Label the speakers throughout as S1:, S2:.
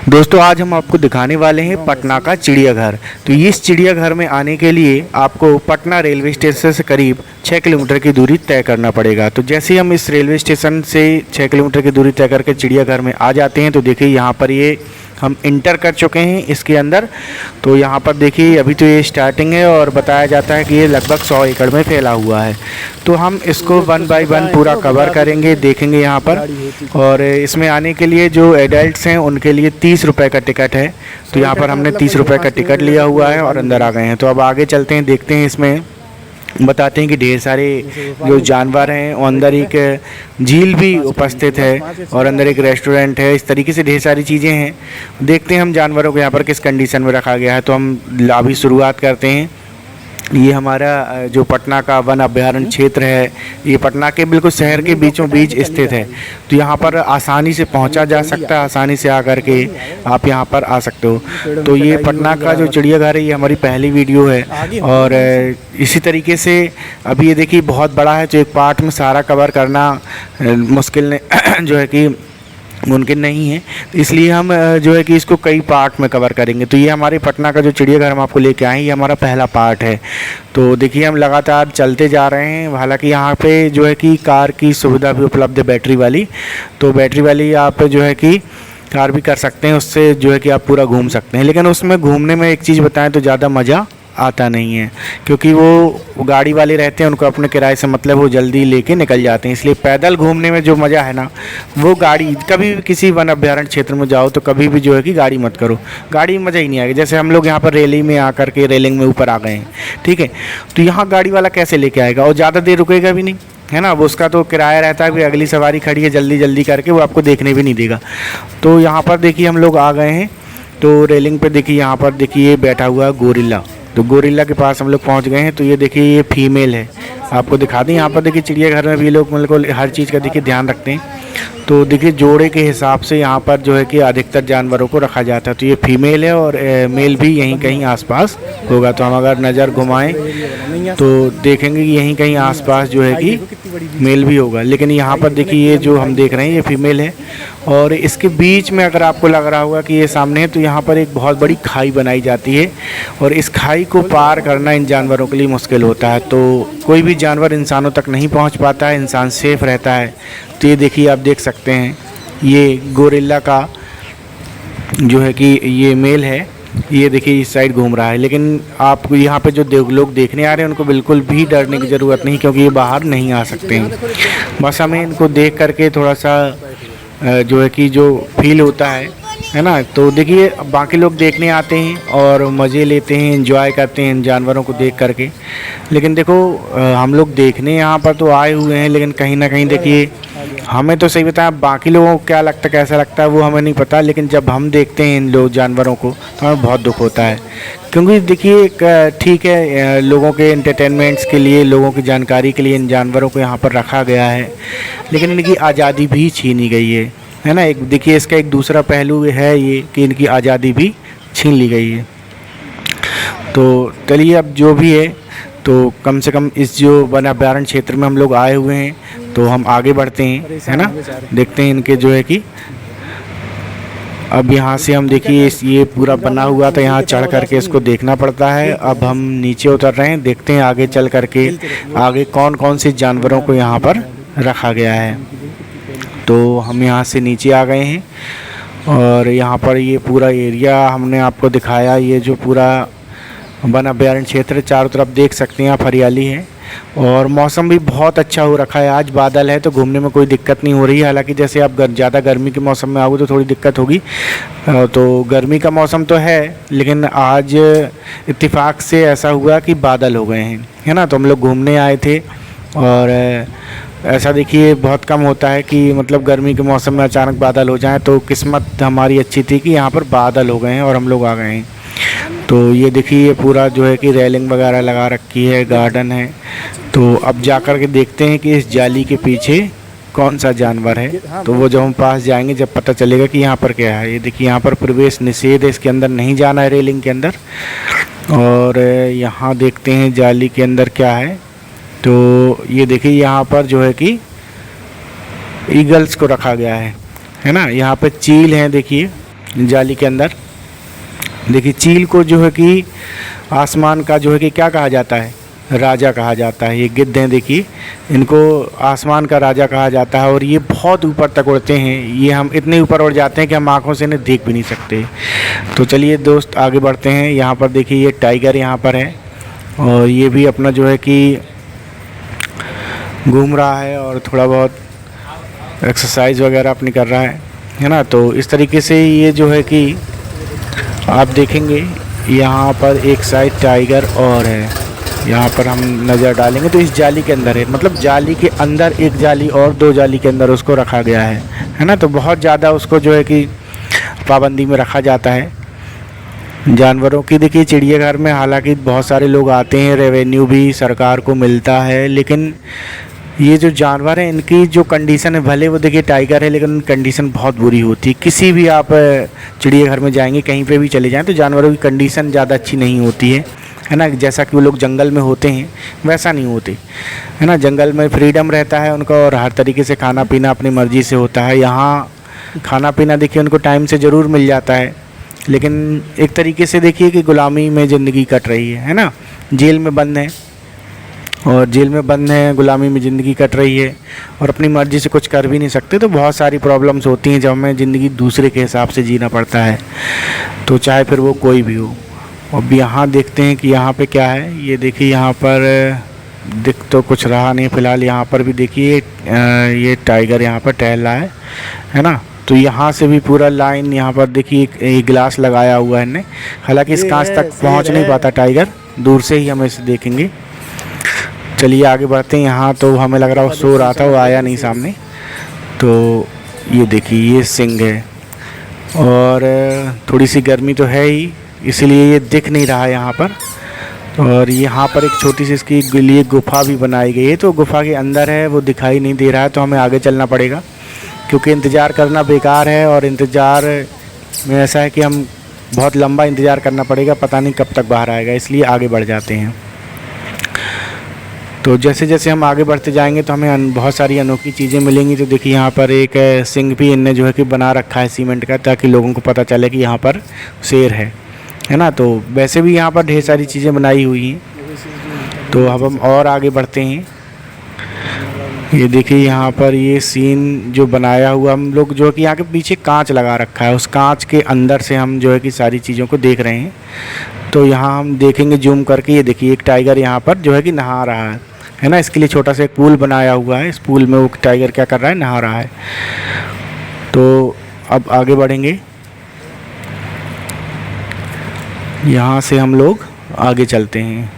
S1: दोस्तों आज हम आपको दिखाने वाले हैं पटना का चिड़ियाघर। तो इस चिड़ियाघर में आने के लिए आपको पटना रेलवे स्टेशन से करीब 6 किलोमीटर की दूरी तय करना पड़ेगा। तो जैसे ही हम इस रेलवे स्टेशन से 6 किलोमीटर की दूरी तय करके चिड़ियाघर में आ जाते हैं तो देखिए यहाँ पर ये हम इंटर कर चुके हैं इसके अंदर। तो यहाँ पर देखिए अभी तो ये स्टार्टिंग है और बताया जाता है कि ये लगभग 100 एकड़ में फैला हुआ है। तो हम इसको 1 बाय 1 पूरा कवर करेंगे, देखेंगे यहाँ पर। और इसमें आने के लिए जो एडल्ट्स हैं उनके लिए 30 रुपये का टिकट है। तो यहाँ पर हमने 30 रुपये का टिकट लिया हुआ है और अंदर आ गए हैं। तो अब आगे चलते हैं, देखते हैं। इसमें बताते हैं कि ढेर सारे जो जानवर हैं और अंदर एक झील भी उपस्थित है और अंदर एक रेस्टोरेंट है। इस तरीके से ढेर सारी चीज़ें हैं। देखते हैं हम जानवरों को यहाँ पर किस कंडीशन में रखा गया है। तो हम अभी शुरुआत करते हैं। ये हमारा जो पटना का वन अभ्यारण्य क्षेत्र है, ये पटना के बिल्कुल शहर के बीचों बीच स्थित है। तो यहाँ पर आसानी से पहुँचा जा सकता है, आसानी से आकर के आप यहाँ पर आ सकते हो। तो ये पटना का जो चिड़ियाघर है ये हमारी पहली वीडियो है। और इसी तरीके से अभी ये देखिए बहुत बड़ा है, तो एक पार्ट में सारा कवर करना मुश्किल जो है कि मुमकिन नहीं है। इसलिए हम जो है कि इसको कई पार्ट में कवर करेंगे। तो ये हमारे पटना का जो चिड़ियाघर हम आपको लेके आए हैं, ये हमारा पहला पार्ट है। तो देखिए हम लगातार चलते जा रहे हैं। हालांकि यहाँ पे जो है कि कार की सुविधा भी उपलब्ध है, बैटरी वाली। तो बैटरी वाली आप जो है कि कार भी कर सकते हैं, उससे जो है कि आप पूरा घूम सकते हैं। लेकिन उसमें घूमने में एक चीज़ बताएं तो ज़्यादा मज़ा आता नहीं है, क्योंकि वो गाड़ी वाले रहते हैं, उनको अपने किराए से मतलब वो जल्दी लेके निकल जाते हैं। इसलिए पैदल घूमने में जो मज़ा है ना, वो गाड़ी कभी भी किसी वन अभ्यारण्य क्षेत्र में जाओ तो कभी भी जो है कि गाड़ी मत करो, गाड़ी में मज़ा ही नहीं आएगा। जैसे हम लोग यहाँ पर रेलिंग में आकर के रेलिंग में ऊपर आ गए हैं, ठीक है। तो यहाँ गाड़ी वाला कैसे लेके आएगा और ज़्यादा देर रुकेगा भी नहीं, है ना। वो उसका तो किराया रहता है, भी अगली सवारी खड़ी है जल्दी जल्दी करके, वो आपको देखने भी नहीं देगा। तो यहाँ पर देखिए हम लोग आ गए हैं। तो रेलिंग पर देखिए यहाँ पर देखिए बैठा हुआ है गोरिल्ला। तो गोरिल्ला के पास हम लोग पहुंच गए हैं। तो ये देखिए ये फीमेल है, आपको दिखा दें। यहाँ पर देखिए चिड़ियाघर में भी लोग मतलब हर चीज़ का देखिए ध्यान रखते हैं। तो देखिए जोड़े के हिसाब से यहाँ पर जो है कि अधिकतर जानवरों को रखा जाता है। तो ये फीमेल है और मेल भी यहीं कहीं आसपास होगा। तो हम अगर नज़र घुमाएं तो देखेंगे कि यहीं कहीं आसपास जो है कि मेल भी होगा। लेकिन यहाँ पर देखिए ये जो हम देख रहे हैं ये फीमेल है। और इसके बीच में अगर आपको लग रहा होगा कि ये सामने है, तो यहाँ पर एक बहुत बड़ी खाई बनाई जाती है और इस खाई को पार करना इन जानवरों के लिए मुश्किल होता है। तो कोई भी जानवर इंसानों तक नहीं पहुँच पाता है, इंसान सेफ रहता है। तो ये देखिए आप देख सकते हैं, ये गोरिल्ला का जो है कि ये मेल है। ये देखिए इस साइड घूम रहा है। लेकिन आपको यहाँ पे जो लोग देखने आ रहे हैं उनको बिल्कुल भी डरने की ज़रूरत नहीं, क्योंकि ये बाहर नहीं आ सकते हैं। बस हमें इनको देख करके थोड़ा सा जो है कि जो फील होता है ना। तो देखिए बाकी लोग देखने आते हैं और मज़े लेते हैं, एंजॉय करते हैं इन जानवरों को देख करके। लेकिन देखो हम लोग देखने यहाँ पर तो आए हुए हैं, लेकिन कहीं ना कहीं देखिए हमें तो सही बताया, बाकी लोगों को क्या लगता है कैसा लगता है वो हमें नहीं पता। लेकिन जब हम देखते हैं इन लोग जानवरों को तो हमें बहुत दुख होता है। क्योंकि देखिए ठीक है, लोगों के एंटरटेनमेंट्स के लिए, लोगों की जानकारी के लिए इन जानवरों को यहाँ पर रखा गया है, लेकिन इनकी आज़ादी भी छीनी गई है ना। एक देखिए इसका एक दूसरा पहलू है ये कि इनकी आज़ादी भी छीन ली गई है। तो चलिए अब जो भी है, तो कम से कम इस जो वन अभ्यारण्य क्षेत्र में हम लोग आए हुए हैं तो हम आगे बढ़ते हैं, है ना। देखते हैं इनके जो है कि अब यहाँ से हम देखिए ये पूरा बना हुआ था, यहाँ चढ़ करके इसको देखना पड़ता है। अब हम नीचे उतर रहे हैं, देखते हैं आगे चल करके आगे कौन कौन से जानवरों को यहाँ पर रखा गया है। तो हम यहाँ से नीचे आ गए हैं और यहाँ पर ये पूरा एरिया हमने आपको दिखाया। ये जो पूरा वन अभ्यारण्य क्षेत्र चारों तरफ देख सकते हैं आप, हरियाली है और मौसम भी बहुत अच्छा हो रखा है। आज बादल है तो घूमने में कोई दिक्कत नहीं हो रही है। हालांकि जैसे आप ज़्यादा गर्मी के मौसम में आओगे तो थोड़ी दिक्कत होगी। तो गर्मी का मौसम तो है, लेकिन आज इत्तेफाक से ऐसा हुआ कि बादल हो गए हैं, है ना। तो हम लोग घूमने आए थे और ऐसा देखिए बहुत कम होता है कि मतलब गर्मी के मौसम में अचानक बादल हो जाए। तो किस्मत हमारी अच्छी थी कि यहाँ पर बादल हो गए हैं और हम लोग आ गए हैं। तो ये देखिए ये पूरा जो है कि रेलिंग वगैरह लगा रखी है, गार्डन है। तो अब जा कर के देखते हैं कि इस जाली के पीछे कौन सा जानवर है। तो वो जब हम पास जाएंगे जब पता चलेगा कि यहाँ पर क्या है। ये देखिए यहाँ पर प्रवेश निषेध है, इसके अंदर नहीं जाना है, रेलिंग के अंदर। और यहाँ देखते हैं जाली के अंदर क्या है। तो ये देखिए यहाँ पर जो है कि ईगल्स को रखा गया है ना। यहाँ पे चील हैं देखिए, जाली के अंदर। देखिए चील को जो है कि आसमान का जो है कि क्या कहा जाता है, राजा कहा जाता है। ये गिद्ध हैं, देखिए इनको आसमान का राजा कहा जाता है और ये बहुत ऊपर तक उड़ते हैं। ये हम इतने ऊपर उड़ जाते हैं कि हम आँखों से इन्हें देख भी नहीं सकते। तो चलिए दोस्त आगे बढ़ते हैं। यहाँ पर देखिए ये टाइगर यहाँ पर है और ये भी अपना जो है कि घूम रहा है और थोड़ा बहुत एक्सरसाइज वगैरह अपनी कर रहा है ना। तो इस तरीके से ये जो है कि आप देखेंगे यहाँ पर एक साइड टाइगर और है। यहाँ पर हम नज़र डालेंगे तो इस जाली के अंदर है, मतलब जाली के अंदर एक जाली और 2 जाली के अंदर उसको रखा गया है ना। तो बहुत ज़्यादा उसको जो है कि पाबंदी में रखा जाता है जानवरों की। देखिए चिड़ियाघर में हालांकि बहुत सारे लोग आते हैं, रेवेन्यू भी सरकार को मिलता है, लेकिन ये जो जानवर हैं इनकी जो कंडीशन है, भले वो देखिए टाइगर है लेकिन कंडीशन बहुत बुरी होती है। किसी भी आप चिड़ियाघर में जाएंगे, कहीं पे भी चले जाएं तो जानवरों की कंडीशन ज़्यादा अच्छी नहीं होती है ना। जैसा कि वो लोग जंगल में होते हैं वैसा नहीं होते, है ना। जंगल में फ्रीडम रहता है उनका और हर तरीके से खाना पीना अपनी मर्ज़ी से होता है। यहाँ खाना पीना देखिए उनको टाइम से ज़रूर मिल जाता है, लेकिन एक तरीके से देखिए कि ग़ुलामी में ज़िंदगी कट रही है ना। जेल में बंद है और जेल में बंद है, ग़ुलामी में ज़िंदगी कट रही है और अपनी मर्ज़ी से कुछ कर भी नहीं सकते। तो बहुत सारी प्रॉब्लम्स होती हैं जब हमें ज़िंदगी दूसरे के हिसाब से जीना पड़ता है, तो चाहे फिर वो कोई भी हो। अब यहाँ देखते हैं कि यहाँ पे क्या है। ये देखिए यहाँ पर दिख तो कुछ रहा नहीं फ़िलहाल। यहाँ पर भी देखिए ये टाइगर यहाँ पर टहल रहा है ना। तो यहाँ से भी पूरा लाइन यहाँ पर देखिए एक गिलास लगाया हुआ है इन्हें। हालांकि इस कांच तक पहुँच नहीं पाता टाइगर, दूर से ही हम इसे देखेंगे। चलिए आगे बढ़ते हैं। यहाँ तो हमें लग रहा है वो सो रहा था, वो आया नहीं सामने। तो ये देखिए ये सिंह है और थोड़ी सी गर्मी तो है ही, इसलिए ये दिख नहीं रहा है यहाँ पर। और यहाँ पर एक छोटी सी इसकी लिए गुफ़ा भी बनाई गई है, तो गुफ़ा के अंदर है, वो दिखाई नहीं दे रहा है। तो हमें आगे चलना पड़ेगा क्योंकि इंतज़ार करना बेकार है और इंतज़ार में ऐसा है कि हम बहुत लंबा इंतज़ार करना पड़ेगा, पता नहीं कब तक बाहर आएगा, इसलिए आगे बढ़ जाते हैं। तो जैसे जैसे हम आगे बढ़ते जाएंगे तो हमें बहुत सारी अनोखी चीज़ें मिलेंगी। तो देखिए यहाँ पर एक सिंह भी इनने जो है कि बना रखा है सीमेंट का, ताकि लोगों को पता चले कि यहाँ पर शेर है ना। तो वैसे भी यहाँ पर ढेर सारी चीज़ें बनाई हुई हैं। तो अब हम और आगे बढ़ते हैं। ये देखिए यहाँ पर ये सीन जो बनाया हुआ, हम लोग जो कि यहाँ के पीछे कांच लगा रखा है, उस कांच के अंदर से हम जो है कि सारी चीज़ों को देख रहे हैं। तो यहाँ हम देखेंगे जूम करके। ये देखिए एक टाइगर यहाँ पर जो है कि नहा रहा है ना। इसके लिए छोटा सा एक पूल बनाया हुआ है, इस पूल में वो टाइगर क्या कर रहा है, नहा रहा है। तो अब आगे बढ़ेंगे, यहाँ से हम लोग आगे चलते हैं।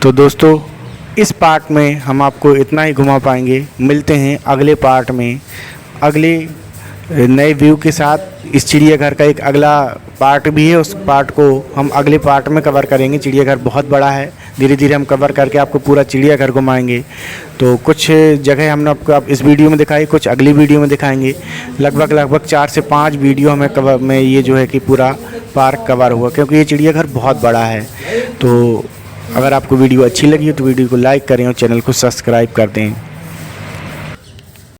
S1: तो दोस्तों इस पार्ट में हम आपको इतना ही घुमा पाएंगे। मिलते हैं अगले पार्ट में अगले नए व्यू के साथ। इस चिड़ियाघर का एक अगला पार्ट भी है, उस पार्ट को हम अगले पार्ट में कवर करेंगे। चिड़ियाघर बहुत बड़ा है, धीरे धीरे हम कवर करके आपको पूरा चिड़ियाघर घुमाएंगे। तो कुछ जगह हमने आपको इस वीडियो में दिखाई, कुछ अगली वीडियो में दिखाएंगे। लगभग 4 से 5 वीडियो हमें कवर में ये जो है कि पूरा पार्क कवर हुआ, क्योंकि ये चिड़ियाघर बहुत बड़ा है। तो अगर आपको वीडियो अच्छी लगी हो तो वीडियो को लाइक करें और चैनल को सब्सक्राइब कर दें।